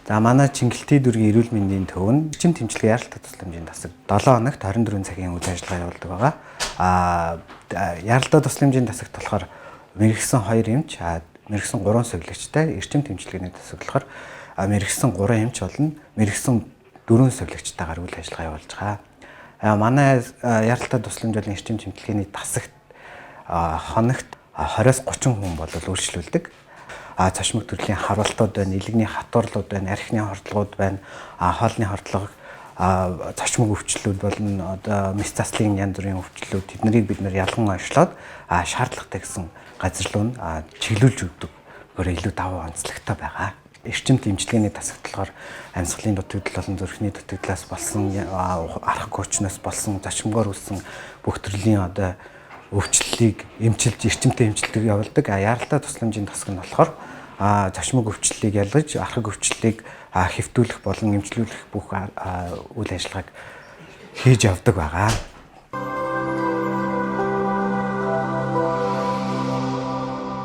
За манай Чингэлтийн дүүргийн эрүүл мэндийн төв нь эрчим тэмцлэгийн яаралтай тусламжийн тасаг 7 хоногт 24 цагийн үйл ажиллагаа явуулдаг байгаа. Яаралтай тусламжийн тасагт болохоор мэрэгсэн 2 эмч, мэрэгсэн 3 сувилагчтай, эрчим тэмцлэгийн тасаг болохоор мэрэгсэн 3 эмч болон мэрэгсэн 4 сувилагчтайгаар үйл ажиллагаа явуулж байгаа. Манай яаралтай тусламж болон эрчим тэмцлэгийн тасагт хоногт 20-30 хүн бол үйлчлүүлдэг. Цашмаг төрлийн харуултууд байна, илэгний хатуурлууд байна, архины хордлогууд байна, хоолны хордлого, цашмаг өвчлүүд болон одоо мэс заслын янз бүрийн өвчлүүд тэднийг бид нэр ялган онцлоод шаардлагатай гэсэн газар руу чиглүүлж өгдөг. Өөрөөр илүү даваа онцлогтой байгаа. Эрчим тэмцлэгийн тасагт болохоор амьсгалын дутагдал болон зүрхний дутагдлаас болсон, арга гүйчнээс болсон, зочмогоор үүссэн бүх төрлийн одоо өвчлөлийг эмчилж эрчимтэй эмчилдэг явуулдаг. Яаралтай тусламжийн тасаг нь болохоор зочмог өвчлөлийг ялгаж, арга өвчлөлийг хэвтүүлэх болон эмчлүүлэх бүх үйл ажиллагааг хийж явдаг байгаа.